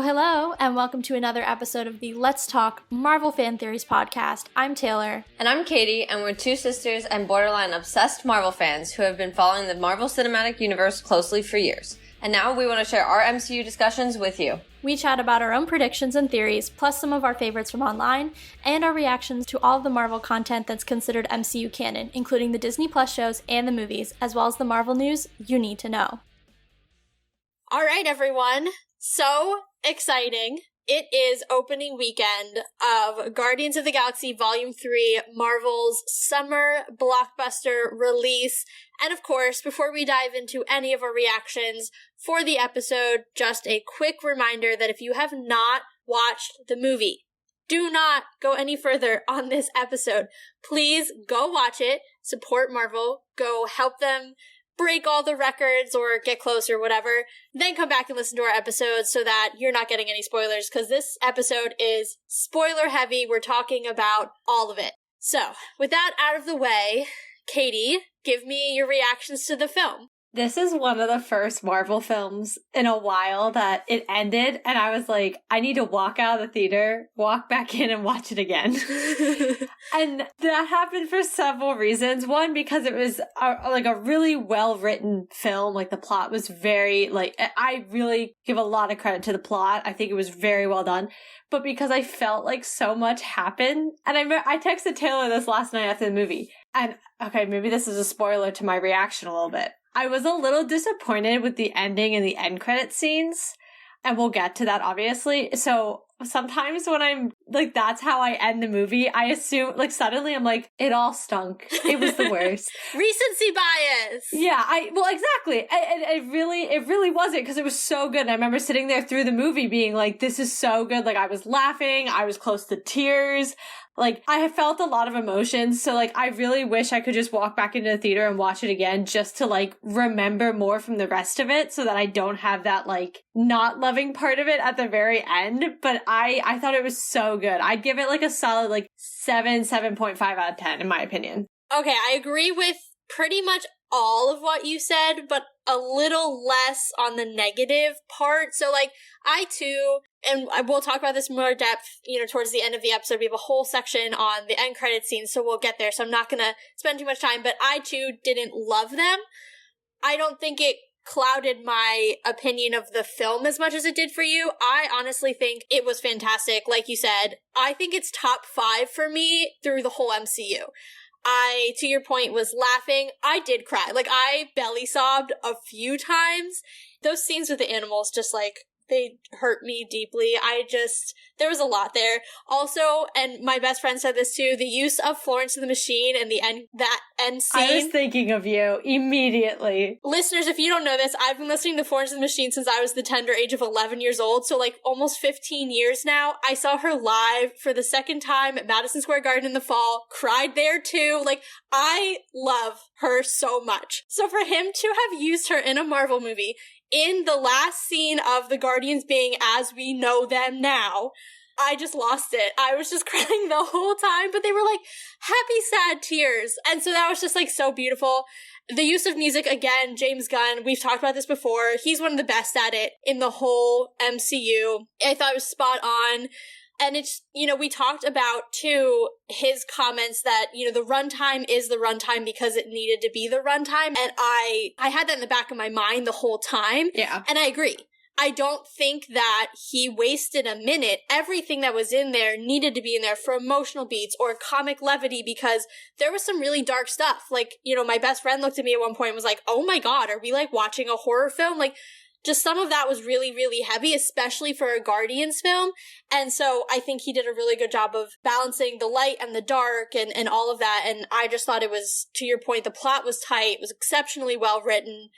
Hello, and welcome to another episode of the Let's Talk Marvel Fan Theories podcast. I'm Taylor. And I'm Katie, and we're two sisters and borderline obsessed Marvel fans who have been following the Marvel Cinematic Universe closely for years. And now we want to share our MCU discussions with you. We chat about our own predictions and theories, plus some of our favorites from online, and our reactions to all of the Marvel content that's considered MCU canon, including the Disney Plus shows and the movies, as well as the Marvel news you need to know. All right, everyone. So exciting. It is opening weekend of Guardians of the Galaxy Volume 3, Marvel's summer blockbuster release. And of course, before we dive into any of our reactions for the episode, just a quick reminder that if you have not watched the movie, do not go any further on this episode. Please go watch it, support Marvel, go help them break all the records or get close or whatever, then come back and listen to our episodes so that you're not getting any spoilers, because this episode is spoiler heavy. We're talking about all of it. So, with that out of the way, Katie, give me your reactions to the film. This is one of the first Marvel films in a while that it ended, and I was like, I need to walk out of the theater, walk back in, and watch it again. And that happened for several reasons. One, because it was a really well-written film. Like, the plot was very, I really give a lot of credit to the plot. I think it was very well done. But because I felt like so much happened, and I texted Taylor this last night after the movie, and, okay, maybe this is a spoiler to my reaction a little bit. I was a little disappointed with the ending and the end credit scenes, and we'll get to that, obviously. So sometimes when I'm, that's how I end the movie, I assume, suddenly I'm like, it all stunk. It was the worst. Recency bias! Yeah, exactly. It really wasn't, because it was so good. And I remember sitting there through the movie being like, this is so good. I was laughing. I was close to tears. I have felt a lot of emotions, so, I really wish I could just walk back into the theater and watch it again just to, remember more from the rest of it so that I don't have that, not loving part of it at the very end. But I thought it was so good. I'd give it, a solid, 7.5 out of 10, in my opinion. Okay, I agree with pretty much all of what you said, but a little less on the negative part. So, I too, and we'll talk about this more depth, towards the end of the episode. We have a whole section on the end credit scenes, so we'll get there. So I'm not going to spend too much time, but I too didn't love them. I don't think it clouded my opinion of the film as much as it did for you. I honestly think it was fantastic. Like you said, I think it's top 5 for me through the whole MCU. I, to your point, was laughing. I did cry. I belly sobbed a few times. Those scenes with the animals just, they hurt me deeply. There was a lot there. Also, and my best friend said this too, the use of Florence and the Machine and that end scene. I was thinking of you immediately. Listeners, if you don't know this, I've been listening to Florence and the Machine since I was the tender age of 11 years old, so almost 15 years now. I saw her live for the second time at Madison Square Garden in the fall, cried there too. I love her so much. So for him to have used her in a Marvel movie, in the last scene of the Guardians being as we know them now, I just lost it. I was just crying the whole time, but they were happy, sad tears. And so that was just so beautiful. The use of music, again, James Gunn, we've talked about this before. He's one of the best at it in the whole MCU. I thought it was spot on. And it's, we talked about, too, his comments that, the runtime is the runtime because it needed to be the runtime. And I had that in the back of my mind the whole time. Yeah. And I agree. I don't think that he wasted a minute. Everything that was in there needed to be in there for emotional beats or comic levity, because there was some really dark stuff. My best friend looked at me at one point and was like, oh my God, are we watching a horror film? Just some of that was really, really heavy, especially for a Guardians film. And so I think he did a really good job of balancing the light and the dark and all of that. And I just thought it was, to your point, the plot was tight. It was exceptionally well written.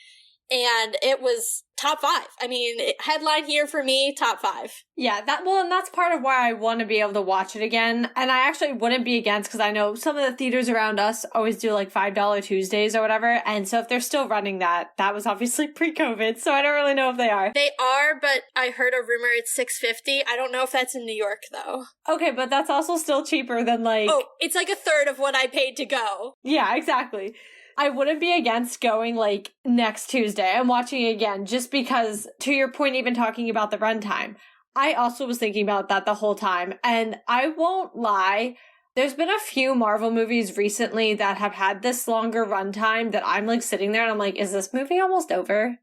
and it was top 5. I mean, headline here for me, top 5. Yeah, and that's part of why I want to be able to watch it again. And I actually wouldn't be against, because I know some of the theaters around us always do like $5 Tuesdays or whatever. And so if they're still running that was obviously pre-COVID, so I don't really know if they are. They are, but I heard a rumor it's $6.50. I don't know if that's in New York though. Okay, but that's also still cheaper than like... Oh, it's like a third of what I paid to go. Yeah, exactly. I wouldn't be against going like next Tuesday and watching it again, just because, to your point, even talking about the runtime, I also was thinking about that the whole time. And I won't lie, there's been a few Marvel movies recently that have had this longer runtime that I'm like sitting there and I'm like, is this movie almost over?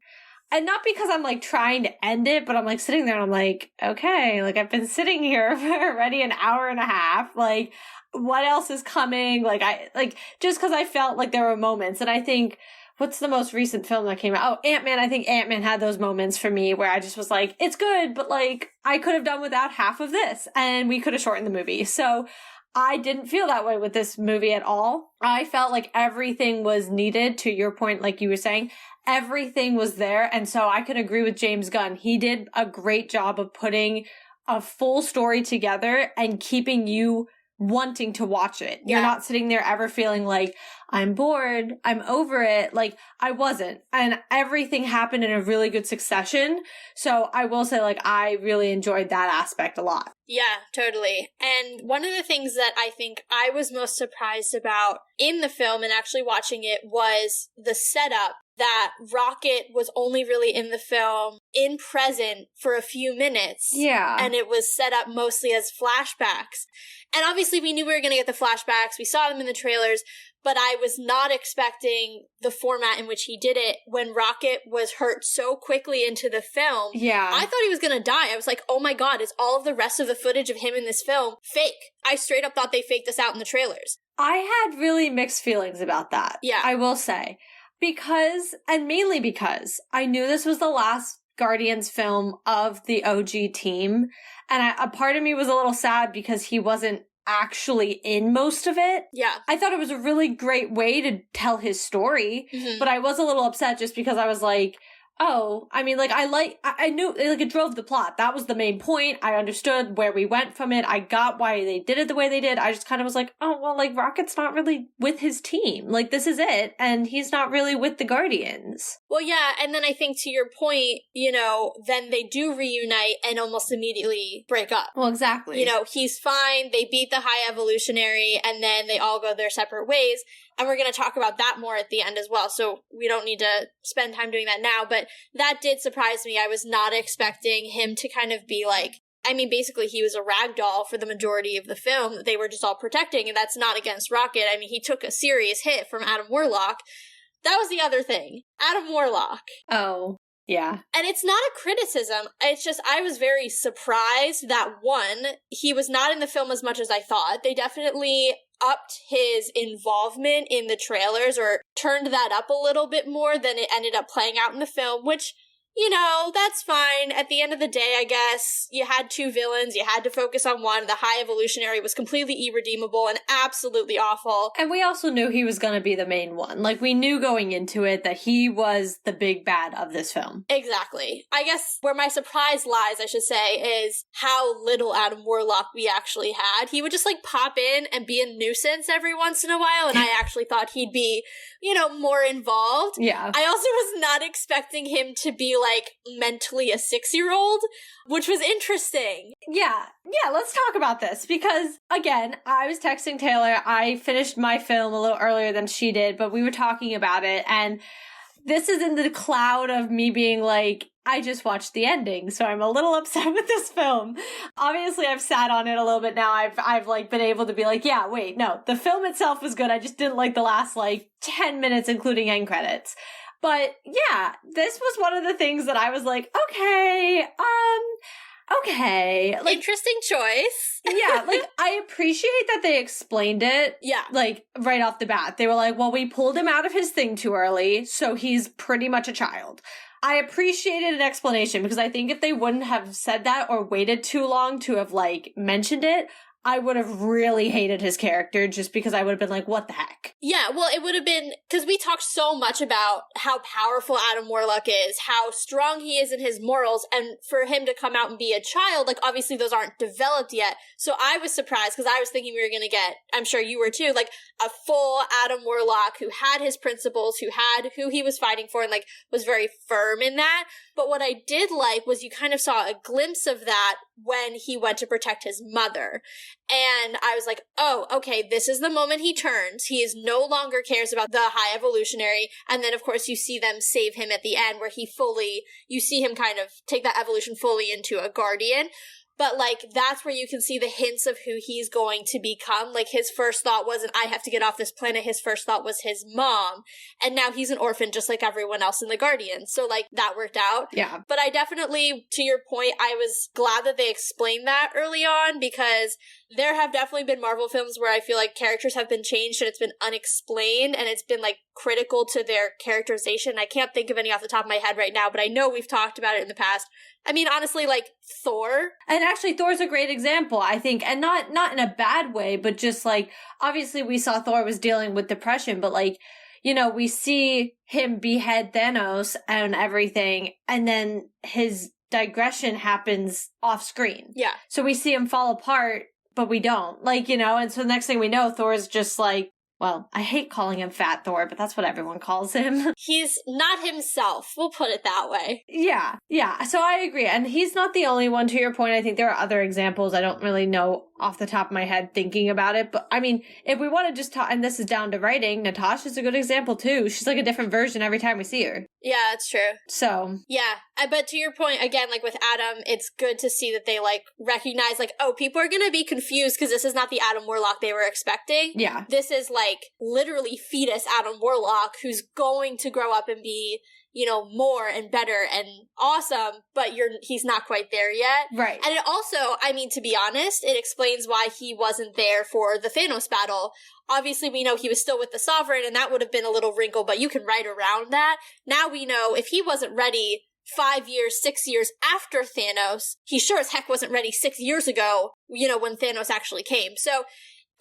And not because I'm like trying to end it, but I'm like sitting there and I'm like, okay, like I've been sitting here for already an hour and a half. Like, what else is coming? Just because I felt like there were moments. And I think, what's the most recent film that came out? Oh, Ant-Man. I think Ant-Man had those moments for me where I just was like, it's good, but like, I could have done without half of this and we could have shortened the movie. So I didn't feel that way with this movie at all. I felt like everything was needed, to your point, like you were saying. Everything was there. And so I could agree with James Gunn. He did a great job of putting a full story together and keeping you wanting to watch it. Yeah. You're not sitting there ever feeling like, I'm bored, I'm over it. Like, I wasn't. And everything happened in a really good succession. So I will say, like, I really enjoyed that aspect a lot. Yeah, totally. And one of the things that I think I was most surprised about in the film and actually watching it was the setup that Rocket was only really in the film in present for a few minutes. Yeah. And it was set up mostly as flashbacks. And obviously we knew we were going to get the flashbacks. We saw them in the trailers, but I was not expecting the format in which he did it when Rocket was hurt so quickly into the film. Yeah. I thought he was going to die. I was like, oh my God, is all of the rest of the footage of him in this film fake? I straight up thought they faked this out in the trailers. I had really mixed feelings about that. Yeah. I will say. Mainly because I knew this was the last Guardians film of the OG team. And a part of me was a little sad because he wasn't actually in most of it. Yeah. I thought it was a really great way to tell his story, but I was a little upset just because I was like, oh, I mean, like, I knew, like, it drove the plot. That was the main point. I understood where we went from it. I got why they did it the way they did. I just kind of was like, oh, well, like, Rocket's not really with his team. Like, this is it. And he's not really with the Guardians. Well, yeah. And then I think to your point, then they do reunite and almost immediately break up. Well, exactly. He's fine. They beat the High Evolutionary and then they all go their separate ways. And we're going to talk about that more at the end as well. So we don't need to spend time doing that now. But that did surprise me. I was not expecting him to kind of be like, I mean, basically he was a rag doll for the majority of the film that they were just all protecting. And that's not against Rocket. I mean, he took a serious hit from Adam Warlock. That was the other thing. Adam Warlock. Oh, yeah. And it's not a criticism. It's just I was very surprised that, one, he was not in the film as much as I thought. They definitely upped his involvement in the trailers or turned that up a little bit more than it ended up playing out in the film, which, that's fine. At the end of the day, I guess, you had two villains, you had to focus on one. The High Evolutionary was completely irredeemable and absolutely awful. And we also knew he was going to be the main one. Like, we knew going into it that he was the big bad of this film. Exactly. I guess where my surprise lies, I should say, is how little Adam Warlock we actually had. He would just, like, pop in and be a nuisance every once in a while, and I actually thought he'd be, more involved. Yeah. I also was not expecting him to be, like, mentally a 6-year-old, which was interesting. Yeah, let's talk about this because, again, I was texting Taylor. I finished my film a little earlier than she did, but we were talking about it, and this is in the cloud of me being like, I just watched the ending, so I'm a little upset with this film. Obviously, I've sat on it a little bit now. I've like been able to be like, yeah, wait, no, the film itself was good. I just didn't like the last 10 minutes, including end credits. But yeah, this was one of the things that I was like, okay. Interesting choice. Yeah, I appreciate that they explained it. Yeah. Right off the bat. They were like, well, we pulled him out of his thing too early, so he's pretty much a child. I appreciated an explanation because I think if they wouldn't have said that or waited too long to have mentioned it, I would have really hated his character just because I would have been like, what the heck? Yeah, well, it would have been, because we talked so much about how powerful Adam Warlock is, how strong he is in his morals, and for him to come out and be a child, like, obviously those aren't developed yet. So I was surprised, because I was thinking we were going to get, I'm sure you were too, like, a full Adam Warlock who had his principles, who had who he was fighting for, and, like, was very firm in that. But what I did like was you kind of saw a glimpse of that when he went to protect his mother. And I was like, oh, okay, this is the moment he turns. He is no longer cares about the high evolutionary. And then, of course, you see them save him at the end where you see him kind of take that evolution fully into a guardian. But, like, that's where you can see the hints of who he's going to become. Like, his first thought wasn't, I have to get off this planet. His first thought was his mom. And now he's an orphan just like everyone else in the Guardians. So, like, that worked out. Yeah. But I definitely, to your point, I was glad that they explained that early on, because there have definitely been Marvel films where I feel like characters have been changed and it's been unexplained and it's been, like, critical to their characterization. I can't think of any off the top of my head right now, but I know we've talked about it in the past. I mean, honestly, like, Thor. And actually, Thor's a great example, I think. And not in a bad way, but just, like, obviously we saw Thor was dealing with depression, but, like, you know, we see him behead Thanos and everything, and then his digression happens off screen. Yeah. So we see him fall apart, but we don't. Like, you know, and so the next thing we know, Thor's just like, well, I hate calling him Fat Thor, but that's what everyone calls him. He's not himself. We'll put it that way. Yeah. So I agree. And he's not the only one, to your point. I think there are other examples. I don't really know off the top of my head thinking about it. But I mean, if we want to just talk, and this is down to writing, Natasha's a good example too. She's like a different version every time we see her. Yeah, that's true. So. Yeah. But to your point, again, like with Adam, it's good to see that they, like, recognize, like, oh, people are going to be confused because this is not the Adam Warlock they were expecting. Yeah. This is, like, literally fetus Adam Warlock who's going to grow up and be, you know, more and better and awesome, but he's not quite there yet. Right. And it also, I mean, to be honest, it explains why he wasn't there for the Thanos battle. Obviously, we know he was still with the Sovereign, and that would have been a little wrinkle, but you can write around that. Now we know if he wasn't ready 5 years, 6 years after Thanos, he sure as heck wasn't ready 6 years ago, you know, when Thanos actually came. So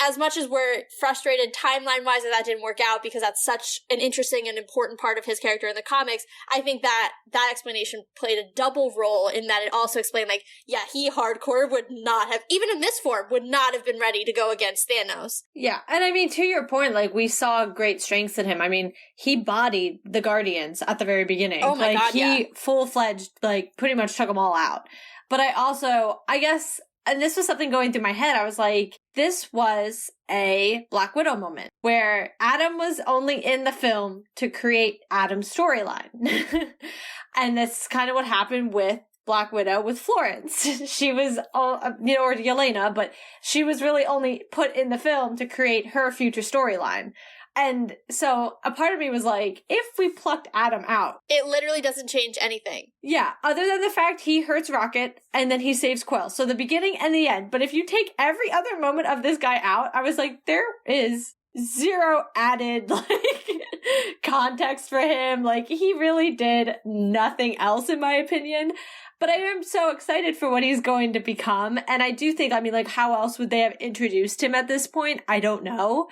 as much as we're frustrated timeline-wise that didn't work out because that's such an interesting and important part of his character in the comics, I think that explanation played a double role in that it also explained, like, yeah, he hardcore would not have, even in this form, would not have been ready to go against Thanos. Yeah, and I mean, to your point, like, we saw great strengths in him. I mean, he bodied the Guardians at the very beginning. Oh my God, he full-fledged, like, pretty much took them all out. But I guess, and this was something going through my head, I was like, this was a Black Widow moment where Adam was only in the film to create Adam's storyline. And that's kind of what happened with Black Widow with Florence. She was, or Yelena, but she was really only put in the film to create her future storyline. And so a part of me was like, if we plucked Adam out, it literally doesn't change anything. Yeah, other than the fact he hurts Rocket and then he saves Quill. So the beginning and the end. But if you take every other moment of this guy out, I was like, there is zero added, like, context for him. Like, he really did nothing else, in my opinion. But I am so excited for what he's going to become. And I do think, I mean, like, how else would they have introduced him at this point? I don't know.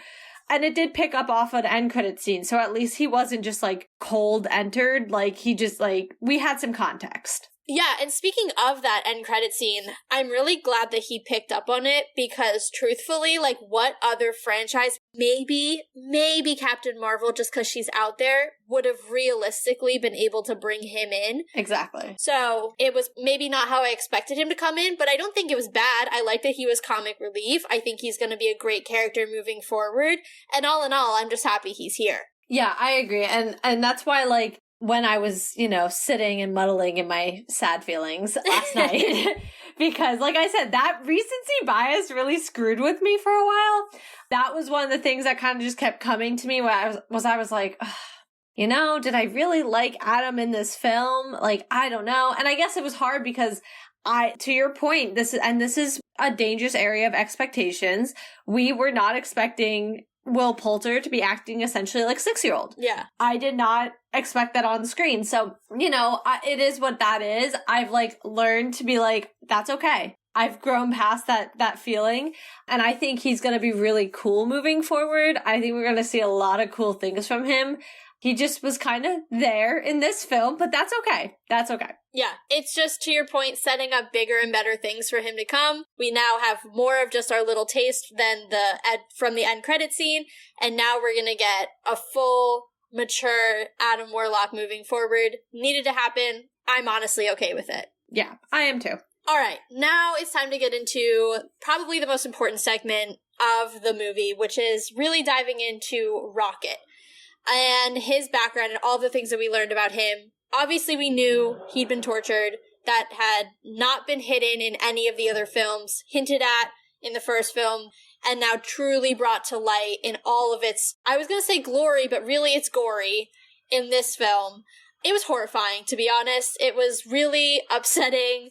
And it did pick up off an end credit scene, so at least he wasn't just, like, cold entered. Like, he just, like, we had some context. Yeah, and speaking of that end credit scene, I'm really glad that he picked up on it because, truthfully, like, what other franchise, maybe Captain Marvel, just because she's out there, would have realistically been able to bring him in. Exactly. So, it was maybe not how I expected him to come in, but I don't think it was bad. I like that he was comic relief. I think he's going to be a great character moving forward. And all in all, I'm just happy he's here. Yeah, I agree. And that's why, like, when I was, you know, sitting and muddling in my sad feelings last night, because, like I said, that recency bias really screwed with me for a while. That was one of the things that kind of just kept coming to me where I was like, you know, did I really like Adam in this film? Like, I don't know. And I guess it was hard because to your point, this is a dangerous area of expectations. We were not expecting Will Poulter to be acting essentially like a 6-year-old. Yeah. I did not expect that on the screen. So, you know, it is what that is. I've, like, learned to be like, that's okay. I've grown past that feeling, and I think he's going to be really cool moving forward. I think we're going to see a lot of cool things from him. He just was kind of there in this film, but that's okay. That's okay. Yeah, it's just, to your point, setting up bigger and better things for him to come. We now have more of just our little taste than from the end credit scene, and now we're going to get a full, mature Adam Warlock moving forward. Needed to happen. I'm honestly okay with it. Yeah, I am too. All right, now it's time to get into probably the most important segment of the movie, which is really diving into Rocket and his background and all the things that we learned about him. Obviously, we knew he'd been tortured. That had not been hidden in any of the other films, hinted at in the first film, and now truly brought to light in all of its, I was going to say glory, but really it's gory in this film. It was horrifying, to be honest. It was really upsetting.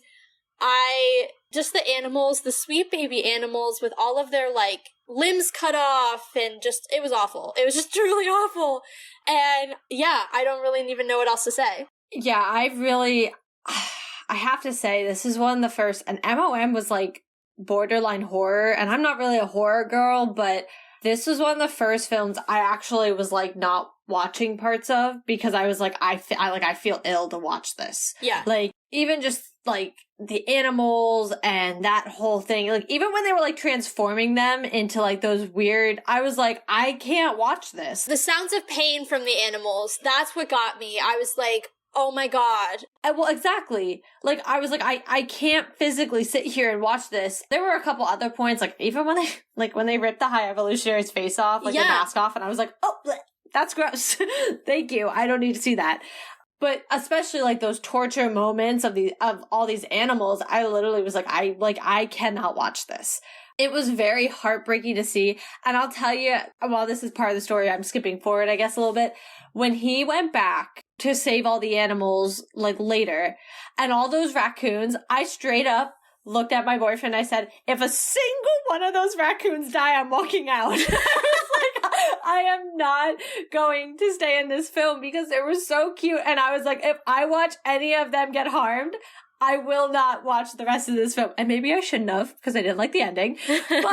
Just the animals, the sweet baby animals with all of their, like, limbs cut off, and just, it was awful. It was just truly awful. And yeah, I don't really even know what else to say. Yeah, I have to say, this is one of the first, and MOM was like borderline horror, and I'm not really a horror girl, but this was one of the first films I actually was like not watching parts of, because I was like, I feel ill to watch this. Yeah. Like, even just like the animals and that whole thing, like even when they were like transforming them into like those weird, I was like, I can't watch this. The sounds of pain from the animals, that's what got me. I was like, oh my god. Well, exactly. Like, I was like, I can't physically sit here and watch this. There were a couple other points, like even when they ripped the High Evolutionary's face off, like the mask off, and I was like, oh, bleh, that's gross. Thank you. I don't need to see that. But especially like those torture moments of all these animals, I literally was like, I cannot watch this. It was very heartbreaking to see. And I'll tell you, while this is part of the story, I'm skipping forward, I guess, a little bit. When he went back to save all the animals, like later, and all those raccoons, I straight up looked at my boyfriend and I said, if a single one of those raccoons die, I'm walking out. I was like, I am not going to stay in this film because they were so cute. And I was like, if I watch any of them get harmed, I will not watch the rest of this film. And maybe I shouldn't have, because I didn't like the ending. But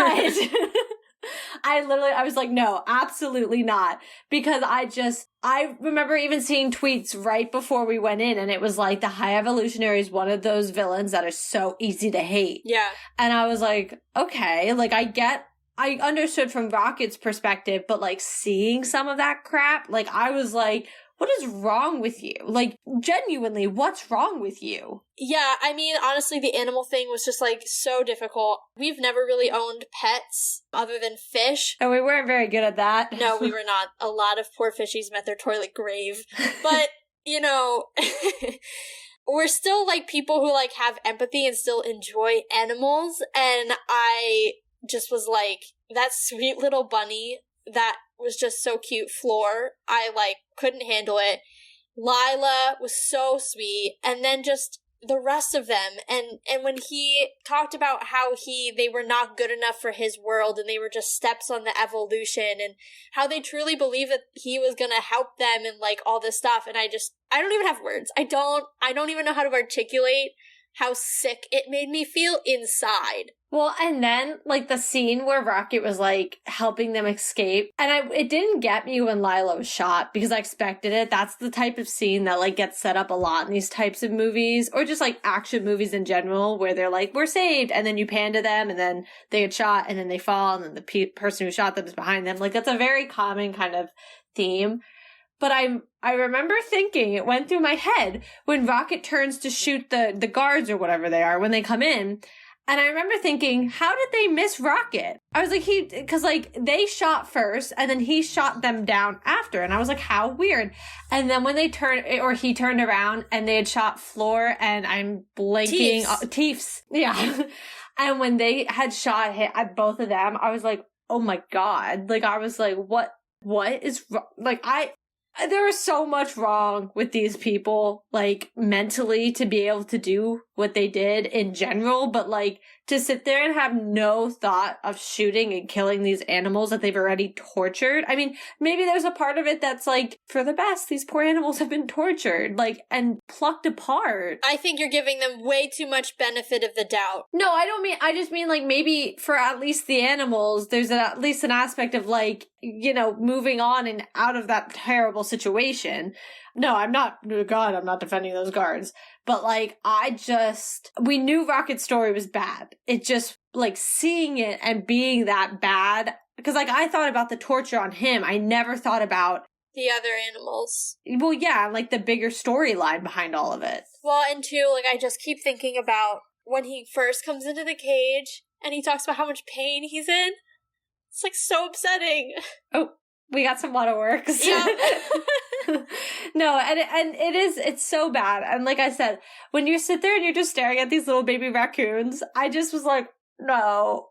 I was like, no, absolutely not. Because I remember even seeing tweets right before we went in, and it was like, the High Evolutionary is one of those villains that are so easy to hate. Yeah. And I was like, okay, like I understood from Rocket's perspective, but like seeing some of that crap, like I was like, what is wrong with you? Like, genuinely, what's wrong with you? Yeah, I mean, honestly, the animal thing was just, like, so difficult. We've never really owned pets other than fish. And we weren't very good at that. No, we were not. A lot of poor fishies met their toilet grave. But, you know, we're still, like, people who, like, have empathy and still enjoy animals. And I just was like, that sweet little bunny that was just so cute, Floor, I, like, couldn't handle it. Lila was so sweet, and then just the rest of them, and when he talked about how they were not good enough for his world, and they were just steps on the evolution, and how they truly believed that he was gonna help them, and like all this stuff, and I don't even have words. I don't even know how to articulate how sick it made me feel inside. Well, and then, like, the scene where Rocket was, like, helping them escape, and it didn't get me when Lila was shot, because I expected it. That's the type of scene that, like, gets set up a lot in these types of movies, or just, like, action movies in general, where they're like, we're saved, and then you pan to them, and then they get shot, and then they fall, and then the person who shot them is behind them. Like, that's a very common kind of theme. But I remember thinking, it went through my head, when Rocket turns to shoot the guards or whatever they are when they come in, and I remember thinking, how did they miss Rocket? I was like, because like they shot first and then he shot them down after. And I was like, how weird. And then when he turned around and they had shot Floor, and I'm blanking. Teefs. Yeah. And when they had shot at both of them, I was like, oh my God. Like, I was like, what is wrong? Like, there was so much wrong with these people, like, mentally, to be able to do what they did in general, but like to sit there and have no thought of shooting and killing these animals that they've already tortured. I mean, maybe there's a part of it that's like, for the best, these poor animals have been tortured, like, and plucked apart. I think you're giving them way too much benefit of the doubt. No, I just mean like maybe for at least the animals, there's at least an aspect of like, you know, moving on and out of that terrible situation. No, I'm not defending those guards. But like, we knew Rocket's story was bad. It just, like, seeing it and being that bad, because like, I thought about the torture on him. I never thought about the other animals. Well, yeah, like the bigger storyline behind all of it. Well, and too, like, I just keep thinking about when he first comes into the cage and he talks about how much pain he's in. It's like so upsetting. Oh, we got some waterworks. Yeah. No, and it's so bad. And like I said, when you sit there and you're just staring at these little baby raccoons, I just was like, no.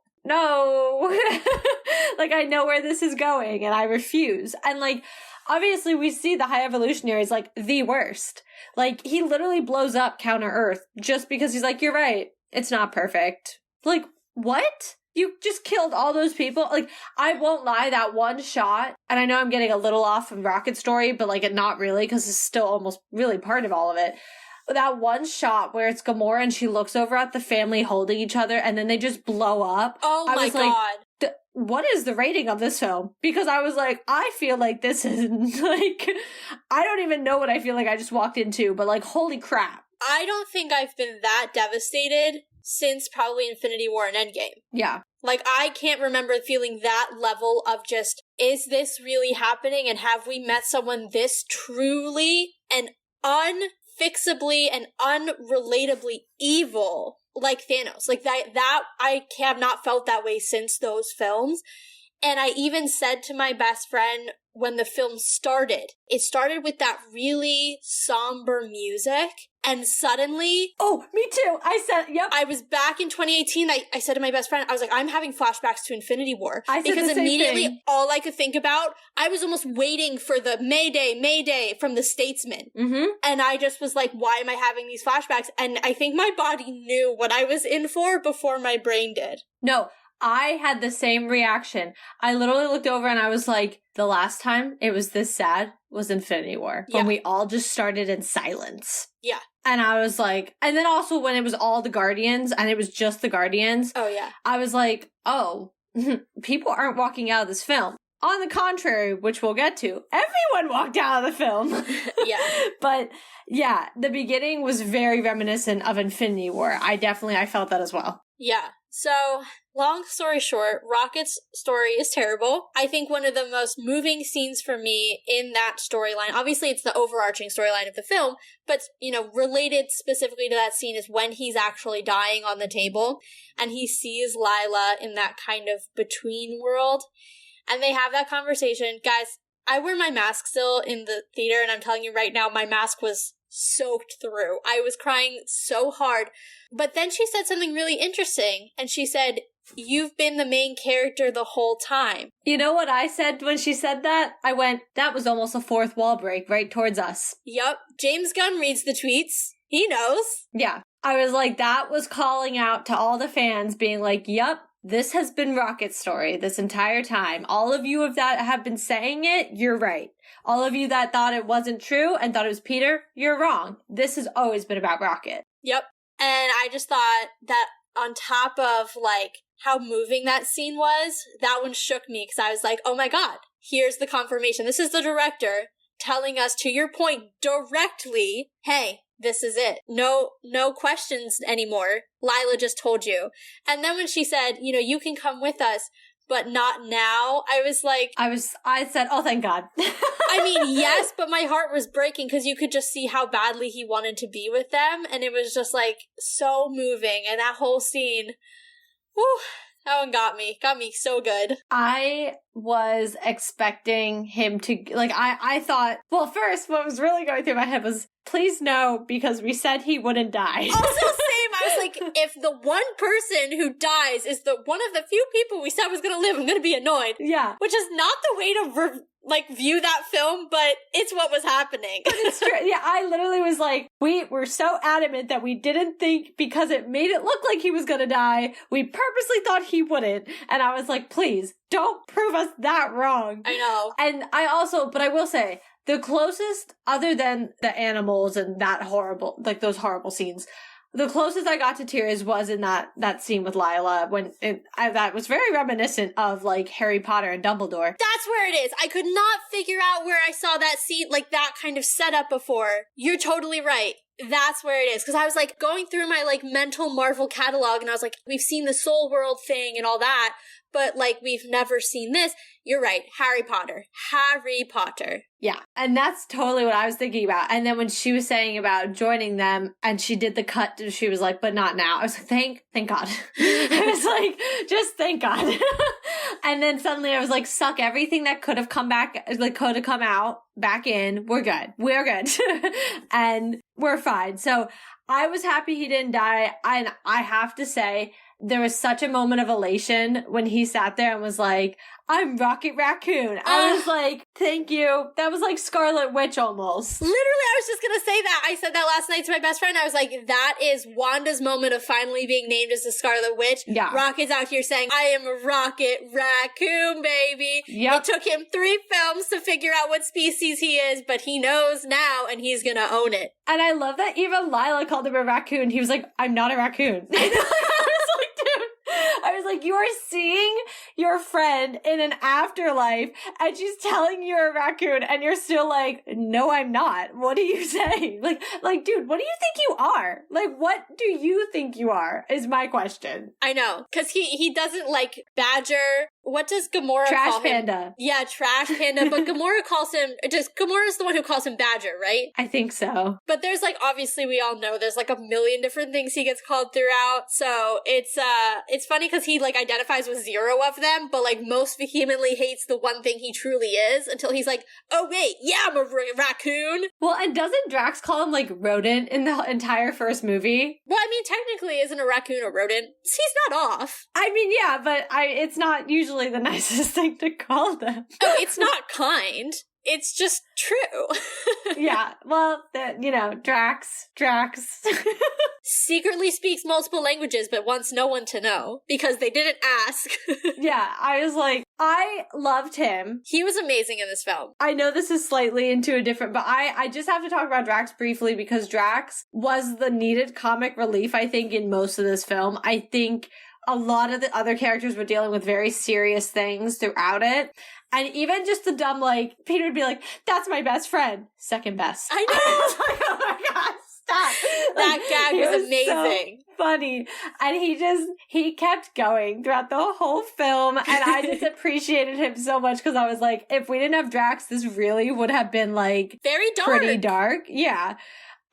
Like, I know where this is going and I refuse. And like, obviously we see the High Evolutionary is like the worst. Like, he literally blows up Counter Earth just because he's like, you're right, it's not perfect. Like, what? You just killed all those people? Like, I won't lie, that one shot, and I know I'm getting a little off of Rocket's story, but like, not really, because it's still almost really part of all of it. But that one shot where it's Gamora and she looks over at the family holding each other and then they just blow up. Oh my God. Like, what is the rating of this film? Because I was like, I feel like this is like, I don't even know what I feel like I just walked into, but like, holy crap. I don't think I've been that devastated since probably Infinity War and Endgame. Yeah. Like, I can't remember feeling that level of just, is this really happening? And have we met someone this truly and unfixably and unrelatably evil like Thanos? Like, that I have not felt that way since those films. And I even said to my best friend when the film started, it started with that really somber music. And suddenly... Oh, me too. I said, yep. I was back in 2018. I said to my best friend, I was like, I'm having flashbacks to Infinity War. I said because the same immediately thing. all I could think about, I was almost waiting for the Mayday from the Statesman. Mm-hmm. And I just was like, why am I having these flashbacks? And I think my body knew what I was in for before my brain did. No, I had the same reaction. I literally looked over and I was like, the last time it was this sad was Infinity War. When we all just started in silence. Yeah. And I was like, and then also when it was all the Guardians and it was just the Guardians. Oh, yeah. I was like, oh, people aren't walking out of this film. On the contrary, which we'll get to, everyone walked out of the film. Yeah. But yeah, the beginning was very reminiscent of Infinity War. I felt that as well. Yeah. So, long story short, Rocket's story is terrible. I think one of the most moving scenes for me in that storyline, obviously it's the overarching storyline of the film, but, you know, related specifically to that scene is when he's actually dying on the table and he sees Lila in that kind of between world. And they have that conversation. Guys, I wear my mask still in the theater, and I'm telling you right now, my mask was soaked through. I was crying so hard. But then she said something really interesting, and she said, you've been the main character the whole time. You know what I said when she said that? I went, that was almost a fourth wall break right towards us. Yup. James Gunn reads the tweets. He knows. Yeah. I was like, that was calling out to all the fans being like, yup. This has been Rocket's story this entire time. All of you that have been saying it, you're right. All of you that thought it wasn't true and thought it was Peter, you're wrong. This has always been about Rocket. Yep. And I just thought that on top of, like, how moving that scene was, that one shook me because I was like, oh my God, here's the confirmation. This is the director telling us, to your point, directly, hey, this is it. No questions anymore. Lila just told you. And then when she said, you know, you can come with us, but not now, I was like... I said, oh, thank God. I mean, yes, but my heart was breaking because you could just see how badly he wanted to be with them. And it was just, like, so moving. And that whole scene, whew, that one got me so good. I was expecting him to, like, I thought, well, first, what was really going through my head was, please no, because we said he wouldn't die. Also, same, I was like, if the one person who dies is the one of the few people we said was going to live, I'm going to be annoyed. Yeah. Which is not the way to like view that film, but it's what was happening. It's true. Yeah, I literally was like, we were so adamant that we didn't think, because it made it look like he was gonna die, we purposely thought he wouldn't. And I was like, please, don't prove us that wrong. I know. And but I will say, the closest, other than the animals and that horrible, like those horrible scenes, the closest I got to tears was in that scene with Lila, when that was very reminiscent of like Harry Potter and Dumbledore. That's where it is. I could not figure out where I saw that scene, like that kind of setup before. You're totally right. That's where it is. Because I was like going through my like mental Marvel catalog, and I was like, we've seen the Soul World thing and all that, but like we've never seen this. You're right. Harry Potter. Harry Potter. Yeah. And that's totally what I was thinking about. And then when she was saying about joining them and she did the cut, she was like, but not now. I was like, thank God. I was like, just thank God. And then suddenly I was like, suck everything that could have come back, like could have come out back in. We're good. We're good. And we're fine. So I was happy he didn't die. And I have to say, there was such a moment of elation when he sat there and was like, I'm Rocket Raccoon. I was like, thank you. That was like Scarlet Witch almost. Literally, I was just going to say that. I said that last night to my best friend. I was like, that is Wanda's moment of finally being named as the Scarlet Witch. Yeah. Rocket's out here saying, I am a Rocket Raccoon, baby. Yep. It took him 3 films to figure out what species he is, but he knows now and he's going to own it. And I love that even Lila called him a raccoon. He was like, I'm not a raccoon. I was like, you are seeing your friend in an afterlife and she's telling you you're a raccoon and you're still like, no, I'm not. What do you say? Like, dude, what do you think you are? Like, what do you think you are is my question. I know. Cause he doesn't like Badger. What does Gamora Trash call him? Panda. Yeah, Trash Panda. But Gamora calls him, Gamora's the one who calls him Badger, right? I think so. But there's like, obviously we all know there's like a million different things he gets called throughout. So it's funny because he like identifies with 0 of them, but like most vehemently hates the one thing he truly is until he's like, oh wait, yeah, I'm a raccoon. Well, and doesn't Drax call him like rodent in the entire first movie? Well, I mean, technically isn't a raccoon a rodent? He's not off. I mean, yeah, but it's not usually the nicest thing to call them. Oh, it's not kind. It's just true. Yeah, well, Drax. Secretly speaks multiple languages, but wants no one to know, because they didn't ask. Yeah, I was like, I loved him. He was amazing in this film. I know this is slightly into a different, but I just have to talk about Drax briefly, because Drax was the needed comic relief, I think, in most of this film. I think a lot of the other characters were dealing with very serious things throughout it. And even just the dumb, like, Peter would be like, that's my best friend. Second best. I know. I was like, oh my God, stop. That gag was amazing. So funny. And he kept going throughout the whole film. And I just appreciated him so much, because I was like, if we didn't have Drax, this really would have been like very dark. Pretty dark. Yeah.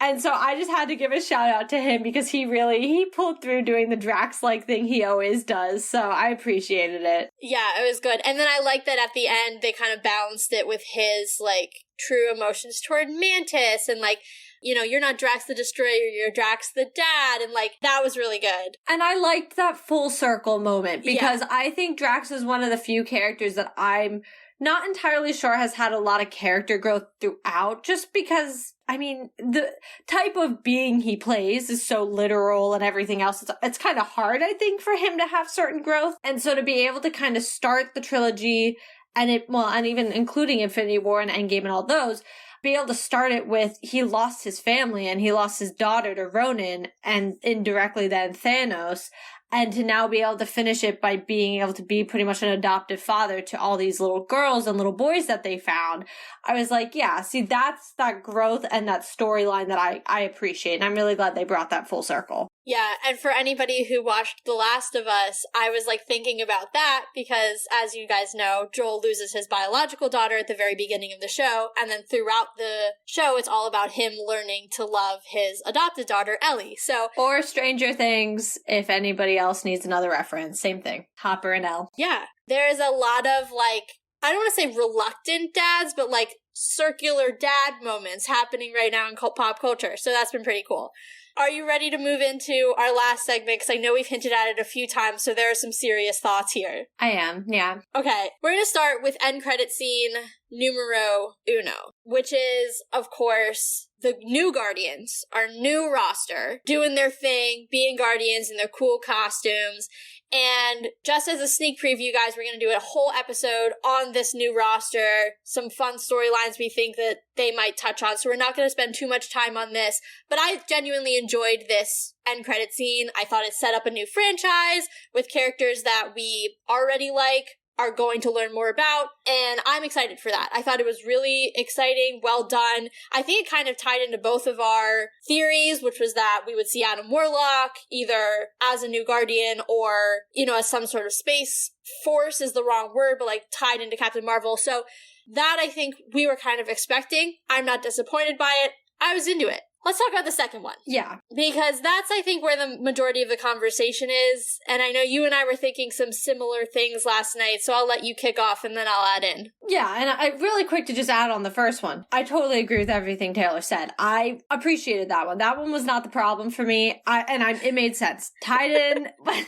And so I just had to give a shout out to him, because he pulled through doing the Drax-like thing he always does. So I appreciated it. Yeah, it was good. And then I like that at the end, they kind of balanced it with his, like, true emotions toward Mantis. And, like, you're not Drax the Destroyer, you're Drax the dad. And, like, that was really good. And I liked that full circle moment, because I think Drax is one of the few characters that I'm not entirely sure has had a lot of character growth throughout, just because, I mean, the type of being he plays is so literal and everything else. It's kind of hard, I think, for him to have certain growth. And so to be able to kind of start the trilogy and even including Infinity War and Endgame and all those, be able to start it with, he lost his family and he lost his daughter to Ronan and indirectly then Thanos. And to now be able to finish it by being able to be pretty much an adoptive father to all these little girls and little boys that they found. I was like, yeah, see, that's that growth and that storyline that I appreciate. And I'm really glad they brought that full circle. Yeah, and for anybody who watched The Last of Us, I was like thinking about that because, as you guys know, Joel loses his biological daughter at the very beginning of the show, and then throughout the show, it's all about him learning to love his adopted daughter, Ellie. So, or Stranger Things, if anybody else needs another reference, same thing. Hopper and Elle. Yeah, there is a lot of like, I don't want to say reluctant dads, but like circular dad moments happening right now in pop culture. So that's been pretty cool. Are you ready to move into our last segment? Because I know we've hinted at it a few times, so there are some serious thoughts here. I am, yeah. Okay, we're going to start with end credit scene numero uno, which is, of course, the new Guardians, our new roster, doing their thing, being Guardians in their cool costumes. And just as a sneak preview, guys, we're going to do a whole episode on this new roster, some fun storylines we think that they might touch on. So we're not going to spend too much time on this, but I genuinely enjoyed this end credit scene. I thought it set up a new franchise with characters that we already like, are going to learn more about, and I'm excited for that. I thought it was really exciting, well done. I think it kind of tied into both of our theories, which was that we would see Adam Warlock either as a new Guardian or, as some sort of space force is the wrong word, but like tied into Captain Marvel. So that I think we were kind of expecting. I'm not disappointed by it. I was into it. Let's talk about the second one. Yeah. Because that's, I think, where the majority of the conversation is. And I know you and I were thinking some similar things last night, so I'll let you kick off and then I'll add in. Yeah, and I really quick to just add on the first one. I totally agree with everything Taylor said. I appreciated that one. That one was not the problem for me. It made sense. Tied in, but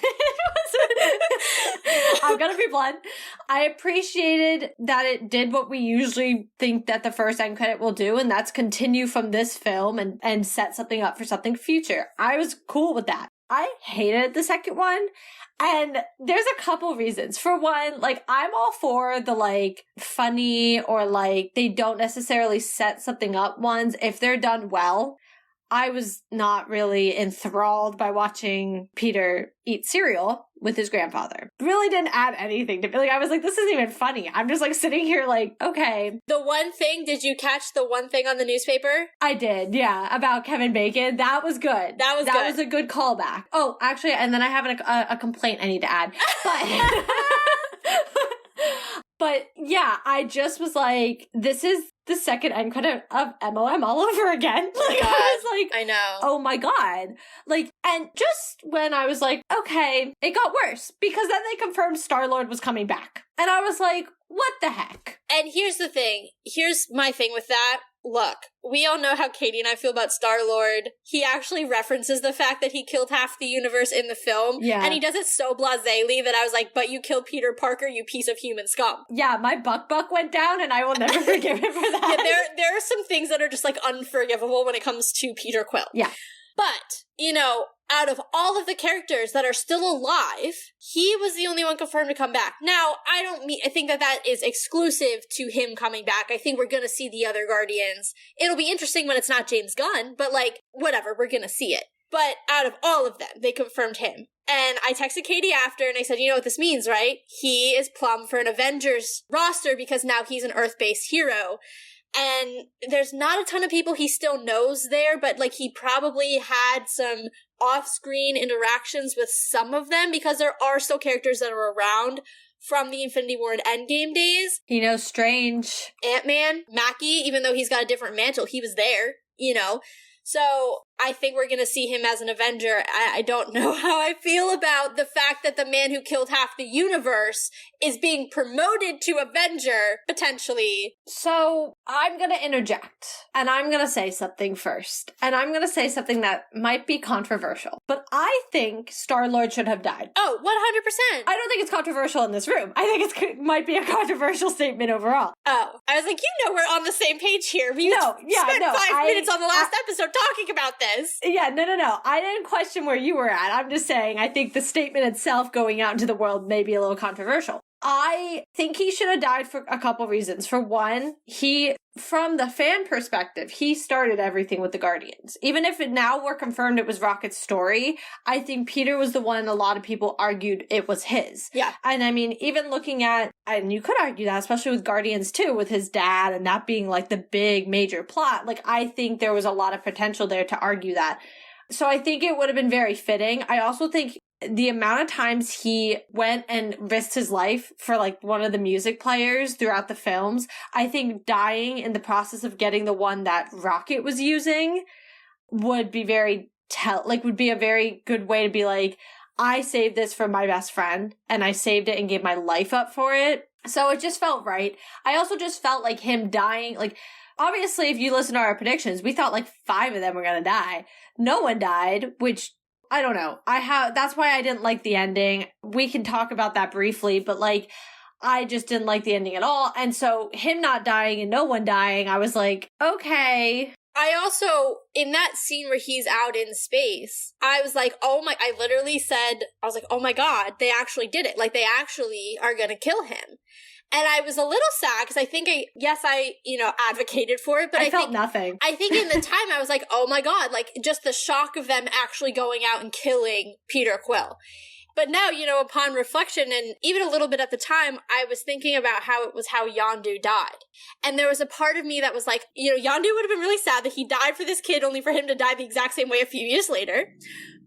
I'm gonna be blunt. I appreciated that it did what we usually think that the first end credit will do, and that's continue from this film and set something up for something future. I was cool with that. I hated the second one. And there's a couple reasons. For one, I'm all for the, funny or, they don't necessarily set something up ones if they're done well. I was not really enthralled by watching Peter eat cereal with his grandfather. Really didn't add anything to me. I was like, this isn't even funny. I'm just sitting here okay. The one thing, did you catch the one thing on the newspaper? I did, yeah, about Kevin Bacon. That was good. That was a good callback. Oh, actually, and then I have a complaint I need to add. But yeah, I just was like, this is the second end credit of MOM all over again. I was like, I know. Oh my God. And just when I was like, okay, it got worse because then they confirmed Star-Lord was coming back. And I was like, what the heck? And here's the thing. Here's my thing with that. Look, we all know how Katie and I feel about Star-Lord. He actually references the fact that he killed half the universe in the film. Yeah. And he does it so blasé that I was like, but you killed Peter Parker, you piece of human scum. Yeah, my buck went down and I will never forgive him for that. Yeah, there are some things that are just unforgivable when it comes to Peter Quill. Yeah. But, out of all of the characters that are still alive, he was the only one confirmed to come back. Now, I think that is exclusive to him coming back. I think we're gonna see the other Guardians. It'll be interesting when it's not James Gunn, but whatever, we're gonna see it. But out of all of them, they confirmed him. And I texted Katie after and I said, you know what this means, right? He is plumb for an Avengers roster because now he's an Earth-based hero. And there's not a ton of people he still knows there, but he probably had some off-screen interactions with some of them because there are still characters that are around from the Infinity War and Endgame days. He knows Strange. Ant-Man, Mackie, even though he's got a different mantle, he was there, So I think we're going to see him as an Avenger. I don't know how I feel about the fact that the man who killed half the universe is being promoted to Avenger, potentially. So I'm going to interject, and I'm going to say something first. And I'm going to say something that might be controversial. But I think Star-Lord should have died. Oh, 100%. I don't think it's controversial in this room. I think it might be a controversial statement overall. Oh, I was like, we're on the same page here. We spent 5 minutes on the last episode talking about this. Yeah, no. I didn't question where you were at. I'm just saying I think the statement itself going out into the world may be a little controversial. I think he should have died for a couple reasons. For one, from the fan perspective, he started everything with the Guardians. Even if now we're confirmed it was Rocket's story, I think Peter was the one a lot of people argued it was his. Yeah. And I mean, even looking at, and you could argue that, especially with Guardians 2, with his dad and that being the big major plot, I think there was a lot of potential there to argue that. So I think it would have been very fitting. I also think the amount of times he went and risked his life for one of the music players throughout the films, I think dying in the process of getting the one that Rocket was using would be would be a very good way to be I saved this for my best friend and I saved it and gave my life up for it. So it just felt right. I also just felt him dying, obviously, if you listen to our predictions, we thought like 5 of them were going to die. No one died, which I don't know. That's why I didn't like the ending. We can talk about that briefly, but like, I just didn't like the ending at all. And so him not dying and no one dying, I was like, okay. I also, in that scene where he's out in space, I was like, I literally said, I was like, oh my God, they actually did it. Like, they actually are going to kill him. And I was a little sad because I think I advocated for it, but I felt think nothing. I think in the time I was like, oh my God, like just the shock of them actually going out and killing Peter Quill. But now, upon reflection and even a little bit at the time, I was thinking about how Yondu died. And there was a part of me that was like, Yondu would have been really sad that he died for this kid only for him to die the exact same way a few years later.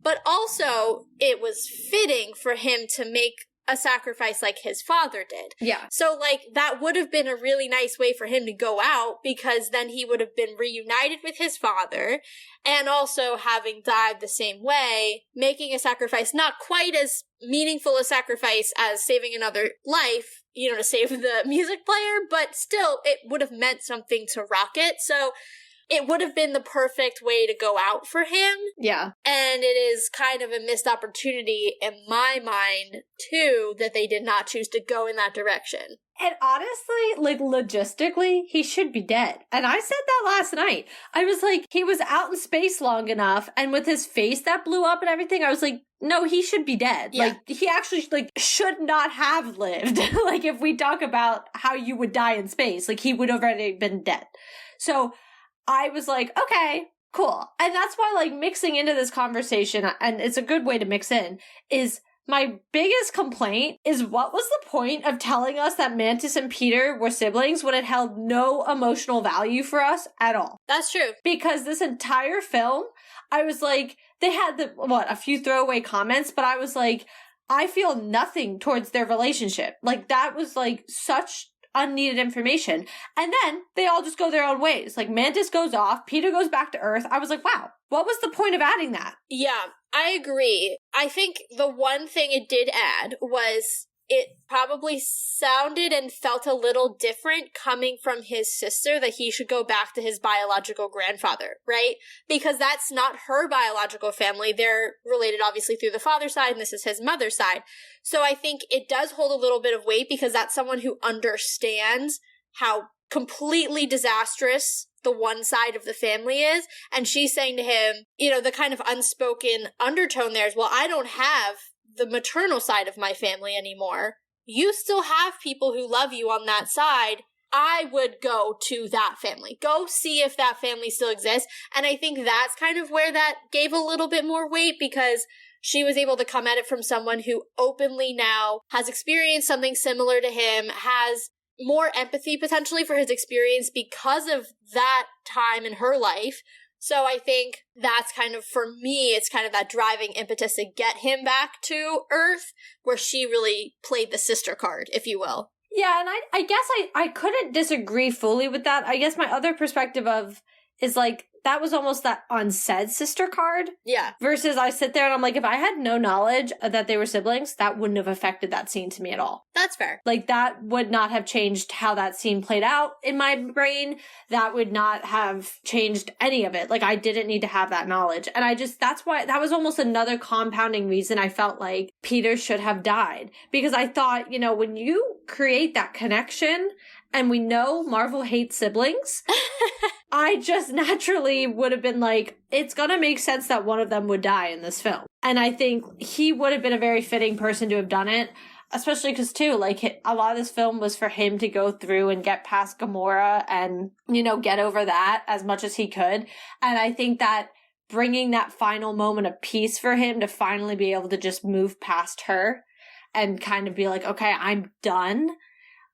But also, it was fitting for him to make a sacrifice like his father did. Yeah. So, like, that would have been a really nice way for him to go out because then he would have been reunited with his father and also having died the same way, making a sacrifice not quite as meaningful a sacrifice as saving another life, to save the music player, but still, it would have meant something to Rocket. So, it would have been the perfect way to go out for him. Yeah. And it is kind of a missed opportunity in my mind, too, that they did not choose to go in that direction. And honestly, like, logistically, he should be dead. And I said that last night. I was like, he was out in space long enough, and with his face that blew up and everything, I was like, no, he should be dead. Yeah. Like, he actually, like, should not have lived. Like, if we talk about how you would die in space, like, he would have already been dead. So I was like, okay, cool. And that's why, like, mixing into this conversation, and it's a good way to mix in, is my biggest complaint is what was the point of telling us that Mantis and Peter were siblings when it held no emotional value for us at all? That's true. Because this entire film, I was like, they had a few throwaway comments, but I was like, I feel nothing towards their relationship. Like, that was, like, such unneeded information. And then they all just go their own ways. Like, Mantis goes off, Peter goes back to Earth. I was like, wow, what was the point of adding that? Yeah, I agree. I think the one thing it did add was it probably sounded and felt a little different coming from his sister that he should go back to his biological grandfather, right? Because that's not her biological family. They're related obviously through the father's side, and this is his mother's side. So I think it does hold a little bit of weight because that's someone who understands how completely disastrous the one side of the family is. And she's saying to him, the kind of unspoken undertone there is, well, I don't have the maternal side of my family anymore. You still have people who love you on that side. I would go to that family. Go see if that family still exists. And I think that's kind of where that gave a little bit more weight because she was able to come at it from someone who openly now has experienced something similar to him, has more empathy potentially for his experience because of that time in her life. So I think that's kind of, for me, it's kind of that driving impetus to get him back to Earth, where she really played the sister card, if you will. Yeah, and I guess I couldn't disagree fully with that. I guess my other perspective is like, that was almost that unsaid sister card. Yeah. Versus I sit there and I'm like, if I had no knowledge that they were siblings, that wouldn't have affected that scene to me at all. That's fair. Like, that would not have changed how that scene played out in my brain. That would not have changed any of it. Like, I didn't need to have that knowledge. And that's why, that was almost another compounding reason I felt like Peter should have died. Because I thought, when you create that connection, and we know Marvel hates siblings, I just naturally would have been like, it's gonna make sense that one of them would die in this film. And I think he would have been a very fitting person to have done it, especially because, too, like, a lot of this film was for him to go through and get past Gamora and, get over that as much as he could. And I think that bringing that final moment of peace for him to finally be able to just move past her and kind of be like, okay, I'm done.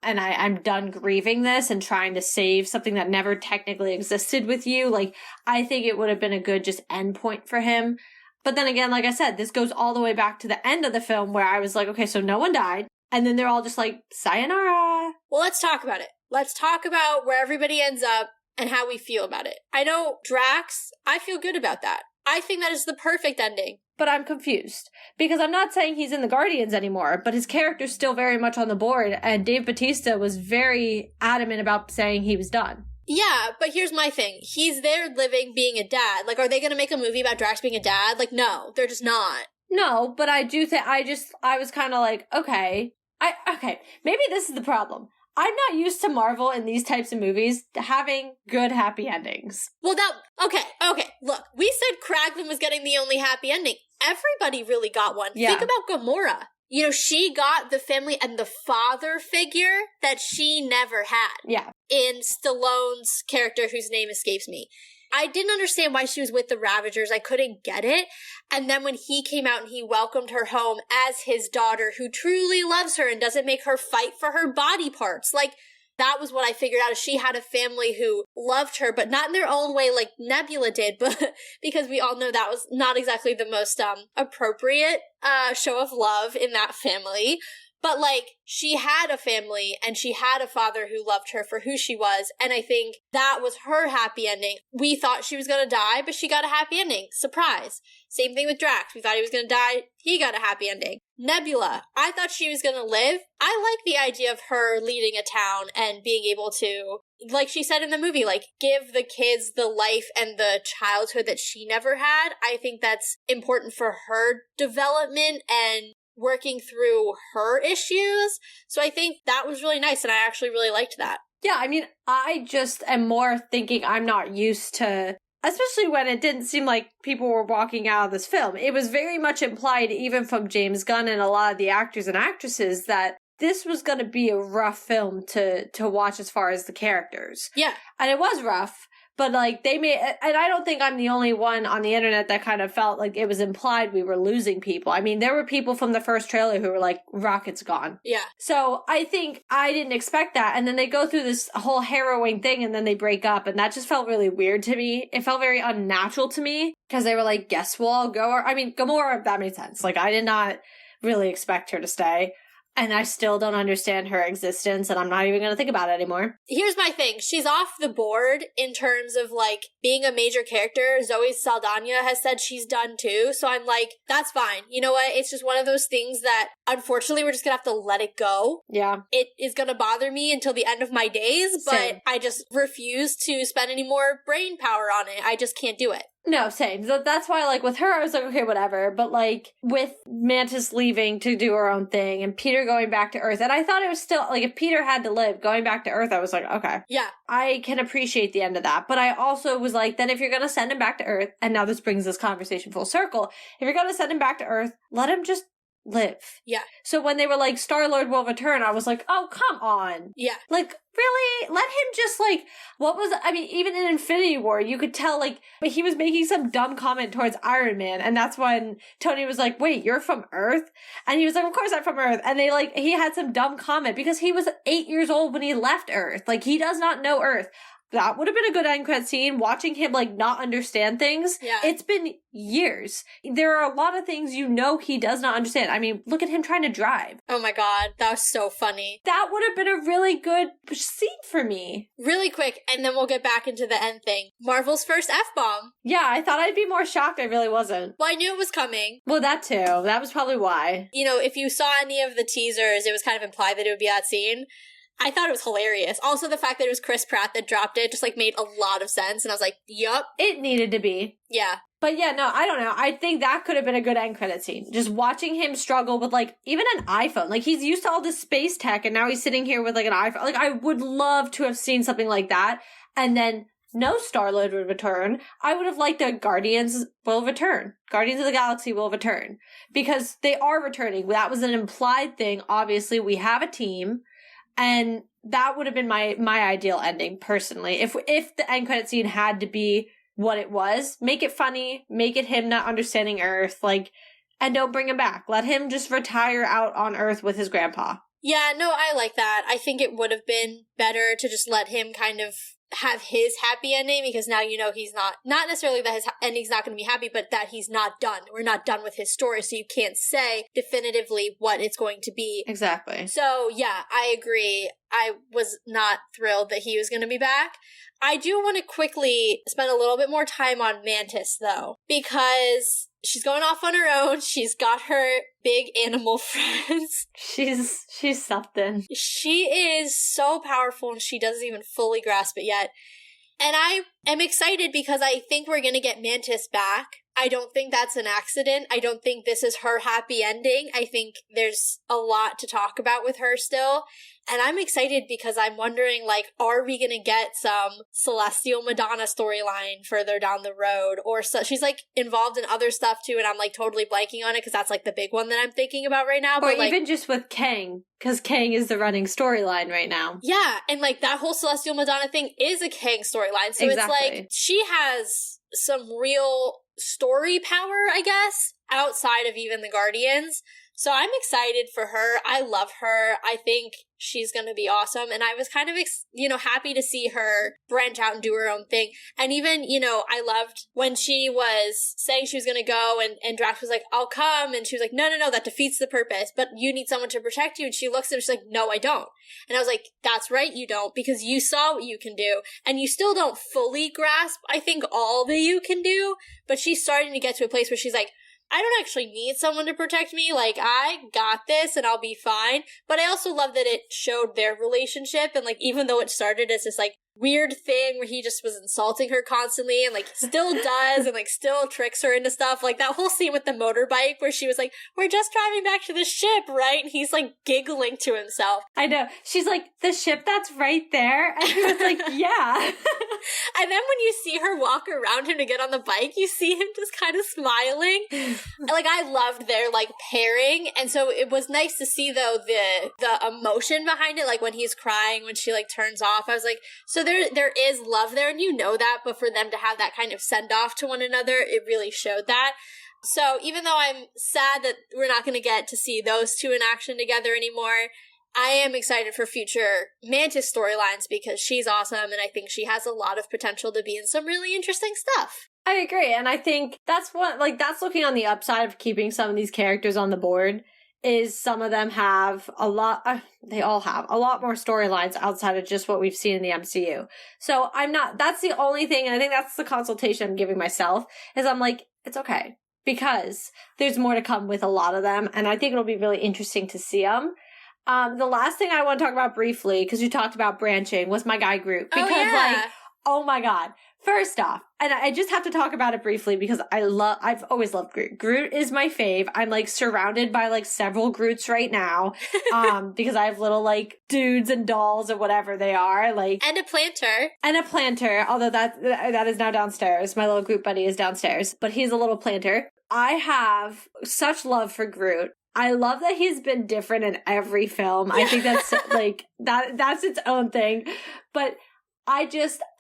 And I'm done grieving this and trying to save something that never technically existed with you. Like, I think it would have been a good just end point for him. But then again, like I said, this goes all the way back to the end of the film where I was like, okay, so no one died. And then they're all just like, sayonara. Well, let's talk about it. Let's talk about where everybody ends up and how we feel about it. I know Drax, I feel good about that. I think that is the perfect ending. But I'm confused because I'm not saying he's in the Guardians anymore, but his character's still very much on the board. And Dave Bautista was very adamant about saying he was done. Yeah, but here's my thing. He's there living, being a dad. Like, are they going to make a movie about Drax being a dad? Like, no, they're just not. No, but I do think, I was kind of like, okay, maybe this is the problem. I'm not used to Marvel in these types of movies having good happy endings. Well, okay, look, we said Kraglin was getting the only happy ending. Everybody really got one. Yeah. Think about Gamora. You know, she got the family and the father figure that she never had. Yeah. In Stallone's character, whose name escapes me. I didn't understand why she was with the Ravagers. I couldn't get it. And then when he came out and he welcomed her home as his daughter, who truly loves her and doesn't make her fight for her body parts. Like, that was what I figured out, is she had a family who loved her, but not in their own way like Nebula did, but because we all know that was not exactly the most appropriate show of love in that family. But, like, she had a family, and she had a father who loved her for who she was, and I think that was her happy ending. We thought she was gonna die, but she got a happy ending. Surprise. Same thing with Drax. We thought he was gonna die. He got a happy ending. Nebula. I thought she was gonna live. I like the idea of her leading a town and being able to, like she said in the movie, like, give the kids the life and the childhood that she never had. I think that's important for her development and working through her issues. So I think that was really nice, and I actually really liked that. Yeah, I mean, I just am more thinking I'm not used to, especially when it didn't seem like people were walking out of this film. It was very much implied, even from James Gunn and a lot of the actors and actresses, that this was going to be a rough film to watch as far as the characters. Yeah. And it was rough. But, like, they made, and I don't think I'm the only one on the internet that kind of felt like it was implied we were losing people. I mean, there were people from the first trailer who were like, Rocket's gone. Yeah. So I think I didn't expect that. And then they go through this whole harrowing thing and then they break up. And that just felt really weird to me. It felt very unnatural to me because they were like, guess we'll all go. I mean, Gamora, that made sense. Like, I did not really expect her to stay. And I still don't understand her existence, and I'm not even going to think about it anymore. Here's my thing. She's off the board in terms of, like, being a major character. Zoe Saldana has said she's done, too. So I'm like, that's fine. You know what? It's just one of those things that, unfortunately, we're just going to have to let it go. Yeah. It is going to bother me until the end of my days, but Same. I just refuse to spend any more brain power on it. I just can't do it. No, same. So that's why, like, with her, I was like, okay, whatever. But, like, with Mantis leaving to do her own thing and Peter going back to Earth, and I thought it was still, like, if Peter had to live, going back to Earth, I was like, okay. Yeah. I can appreciate the end of that. But I also was like, then if you're going to send him back to Earth, and now this brings this conversation full circle, if you're going to send him back to Earth, let him just live. Yeah. So when they were like, Star-Lord will return, I was like, oh, come on. Yeah. Like, really? Let him just, like, even in Infinity War, you could tell, like, but he was making some dumb comment towards Iron Man, and that's when Tony was like, wait, you're from Earth? And he was like, of course I'm from Earth. And they, like, he had some dumb comment because he was 8 years old when he left Earth. Like, he does not know Earth. That would have been a good end credit scene, watching him, like, not understand things. Yeah. It's been years. There are a lot of things you know he does not understand. I mean, look at him trying to drive. Oh my god, that was so funny. That would have been a really good scene for me. Really quick, and then we'll get back into the end thing. Marvel's first F-bomb. Yeah, I thought I'd be more shocked. I really wasn't. Well, I knew it was coming. Well, that too. That was probably why. You know, if you saw any of the teasers, it was kind of implied that it would be that scene. I thought it was hilarious. Also, the fact that it was Chris Pratt that dropped it just, like, made a lot of sense. And I was like, yup. It needed to be. Yeah. But yeah, no, I don't know. I think that could have been a good end credit scene. Just watching him struggle with, like, even an iPhone. Like, he's used to all this space tech, and now he's sitting here with, like, an iPhone. Like, I would love to have seen something like that. And then no Star-Lord would return. I would have liked a Guardians will return. Guardians of the Galaxy will return. Because they are returning. That was an implied thing. Obviously, we have a team. And that would have been my ideal ending, personally. If the end credit scene had to be what it was, make it funny, make it him not understanding Earth, like, and don't bring him back. Let him just retire out on Earth with his grandpa. Yeah, no, I like that. I think it would have been better to just let him kind of have his happy ending, because now you know he's not necessarily that his ending's not going to be happy, but that he's not done. We're not done with his story, so you can't say definitively what it's going to be. Exactly. So, yeah, I agree. I was not thrilled that he was going to be back. I do want to quickly spend a little bit more time on Mantis, though, because she's going off on her own. She's got her big animal friends. She's something. She is so powerful, and she doesn't even fully grasp it yet. And I am excited because I think we're going to get Mantis back. I don't think that's an accident. I don't think this is her happy ending. I think there's a lot to talk about with her still. And I'm excited because I'm wondering, like, are we going to get some Celestial Madonna storyline further down the road? Or so she's, like, involved in other stuff, too, and I'm, like, totally blanking on it because that's, like, the big one that I'm thinking about right now. Or but, like, even just with Kang, because Kang is the running storyline right now. Yeah, and, like, that whole Celestial Madonna thing is a Kang storyline. So It's, like, she has some real story power, I guess, outside of even the Guardians. So I'm excited for her. I love her. I think she's going to be awesome. And I was kind of, happy to see her branch out and do her own thing. And even, I loved when she was saying she was going to go and Drax was like, I'll come. And she was like, no, that defeats the purpose. But you need someone to protect you. And she looks at him, she's like, no, I don't. And I was like, that's right, you don't, because you saw what you can do. And you still don't fully grasp, I think, all that you can do. But she's starting to get to a place where she's like, I don't actually need someone to protect me. Like, I got this and I'll be fine. But I also love that it showed their relationship. And, like, even though it started as this, like, weird thing where he just was insulting her constantly and, like, still does and, like, still tricks her into stuff. Like, that whole scene with the motorbike where she was like, we're just driving back to the ship, right? And he's, like, giggling to himself. I know. She's like, the ship that's right there? And he was like, yeah. And then when you see her walk around him to get on the bike, you see him just kind of smiling. Like, I loved their, like, pairing. And so it was nice to see, though, the emotion behind it. Like, when he's crying, when she, like, turns off, I was like, so there is love there, and you know that, but for them to have that kind of send-off to one another, it really showed that. So even though I'm sad that we're not going to get to see those two in action together anymore, I am excited for future Mantis storylines because she's awesome, and I think she has a lot of potential to be in some really interesting stuff. I agree, and I think that's that's looking on the upside of keeping some of these characters on the board, is some of them have they all have a lot more storylines outside of just what we've seen in the MCU. So that's the only thing, and I think that's the consultation I'm giving myself, is I'm like, it's okay, because there's more to come with a lot of them, and I think it'll be really interesting to see them. The last thing I want to talk about briefly, because you talked about branching, was my guy Groot. Because, oh my god. First off, and I just have to talk about it briefly because I've always loved Groot. Groot is my fave. I'm, like, surrounded by, like, several Groots right now, because I have little, like, dudes and dolls or whatever they are, like. And a planter. Although that is now downstairs. My little Groot buddy is downstairs, but he's a little planter. I have such love for Groot. I love that he's been different in every film. I think that's, like, that's its own thing. But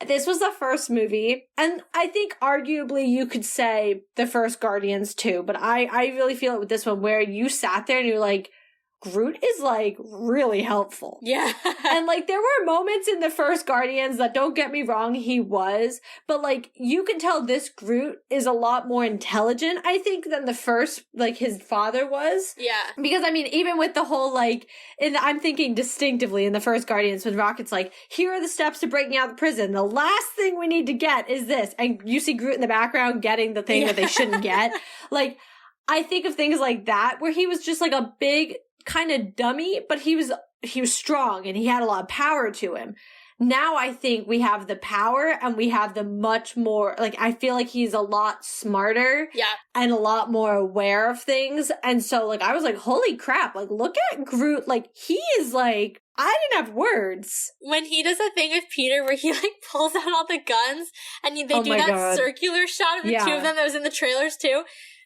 this was the first movie, and I think arguably you could say the first Guardians too, but I really feel it with this one, where you sat there and you're like, Groot is, like, really helpful. Yeah. And, like, there were moments in the first Guardians that, don't get me wrong, he was, but, like, you can tell this Groot is a lot more intelligent, I think, than the first, like, his father was. Yeah. Because, I mean, even with the whole, like, I'm thinking distinctively in the first Guardians, when Rocket's like, here are the steps to breaking out of prison. The last thing we need to get is this. And you see Groot in the background getting the thing that they shouldn't get. Like, I think of things like that, where he was just, like, a big kind of dummy, but he was strong and he had a lot of power to him. Now I think we have the power and we have the much more, like, I feel like he's a lot smarter. Yeah. And a lot more aware of things. And so, like, I was like, holy crap, like, look at Groot. Like, he is, like, I didn't have words. When he does a thing with Peter where he, like, pulls out all the guns and they do that circular shot of the two of them that was in the trailers too.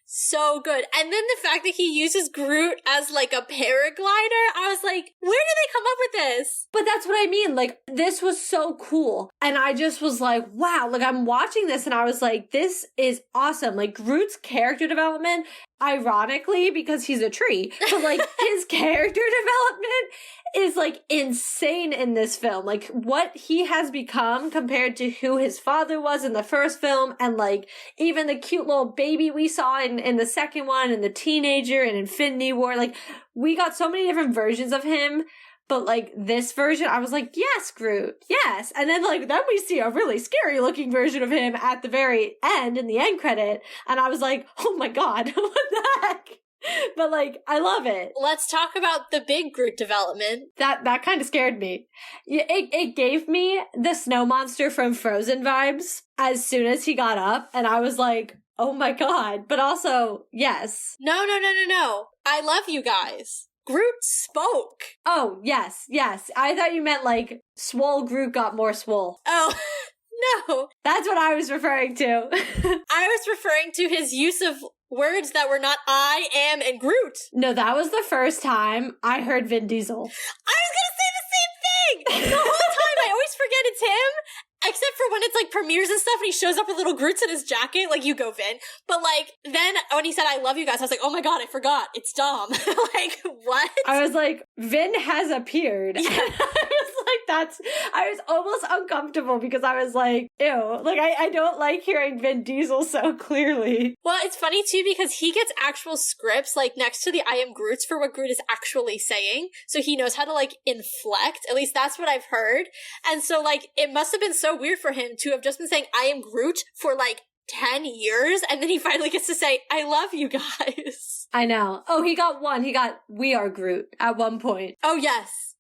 So good. And then the fact that he uses Groot as, like, a paraglider, I was like, where did they come up with this? But that's what I mean. Like, this was so cool. And I just was like, wow, like, I'm watching this and I was like, this is awesome. Like, Groot's character development, ironically, because he's a tree, but, like, his character development is, like, insane in this film. Like, what he has become compared to who his father was in the first film, and, like, even the cute little baby we saw in the second one, and the teenager in Infinity War. Like, we got so many different versions of him, But like this version, I was like, yes, Groot, yes. And then then we see a really scary looking version of him at the very end in the end credit. And I was like, oh my God, what the heck? But I love it. Let's talk about the big Groot development. That kind of scared me. It gave me the snow monster from Frozen vibes as soon as he got up. And I was like, oh my God. But also, yes. No. I love you guys. Groot spoke. Oh, yes. I thought you meant swole Groot got more swole. Oh, no. That's what I was referring to. I was referring to his use of words that were not I, am, and Groot. No, that was the first time I heard Vin Diesel. I was gonna say the same thing! The whole time I always forget it's him, except for when it's premieres and stuff and he shows up with little Groots in his jacket, you go, Vin. But then when he said I love you guys, I was like, oh my God, I forgot. It's Dom. What? I was like, Vin has appeared. Yeah. I was almost uncomfortable because I was like, ew. I don't like hearing Vin Diesel so clearly. Well, it's funny too because he gets actual scripts next to the I am Groots for what Groot is actually saying. So he knows how to inflect. At least that's what I've heard. And so it must have been so weird for him to have just been saying I am Groot for 10 years, and then he finally gets to say, I love you guys. I know. Oh, he got one. He got We Are Groot at one point. Oh, yes,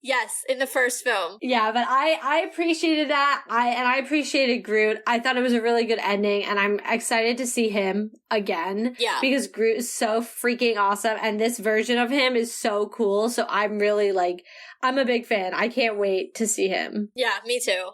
in the first film. Yeah, but I appreciated that. I appreciated Groot. I thought it was a really good ending, and I'm excited to see him again. Yeah. Because Groot is so freaking awesome, and this version of him is so cool, so I'm really I'm a big fan. I can't wait to see him. Yeah, me too.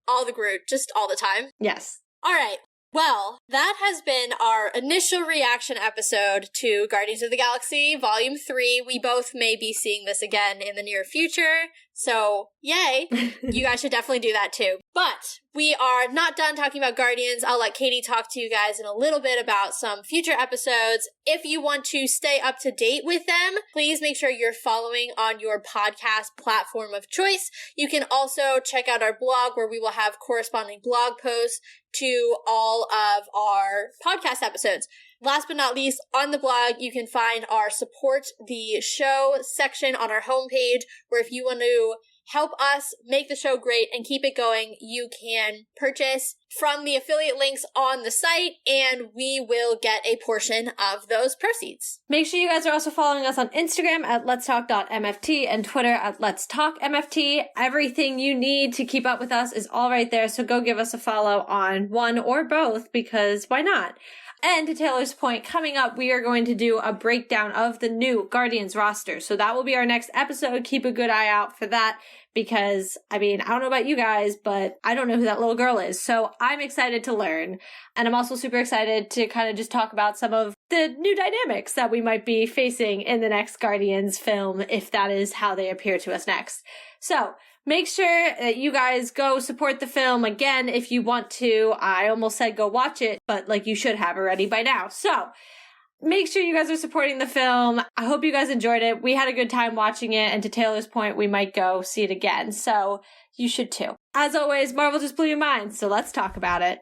All the Groot, just all the time. Yes. All right. Well, that has been our initial reaction episode to Guardians of the Galaxy Volume 3. We both may be seeing this again in the near future, so yay. You guys should definitely do that too. But we are not done talking about Guardians. I'll let Katie talk to you guys in a little bit about some future episodes. If you want to stay up to date with them, please make sure you're following on your podcast platform of choice. You can also check out our blog where we will have corresponding blog posts to all of our podcast episodes. Last but not least, on the blog, you can find our support the show section on our homepage, where if you want to help us make the show great and keep it going, you can purchase from the affiliate links on the site, and we will get a portion of those proceeds. Make sure you guys are also following us on Instagram at letstalk.mft and Twitter at letstalkmft. Everything you need to keep up with us is all right there, so go give us a follow on one or both, because why not? And to Taylor's point, coming up, we are going to do a breakdown of the new Guardians roster. So that will be our next episode. Keep a good eye out for that because, I don't know about you guys, but I don't know who that little girl is. So I'm excited to learn. And I'm also super excited to kind of just talk about some of the new dynamics that we might be facing in the next Guardians film, if that is how they appear to us next. So make sure that you guys go support the film. Again, if you want to. I almost said go watch it, but you should have already by now. So make sure you guys are supporting the film. I hope you guys enjoyed it. We had a good time watching it, and to Taylor's point, we might go see it again. So you should too. As always, Marvel just blew your mind, so let's talk about it.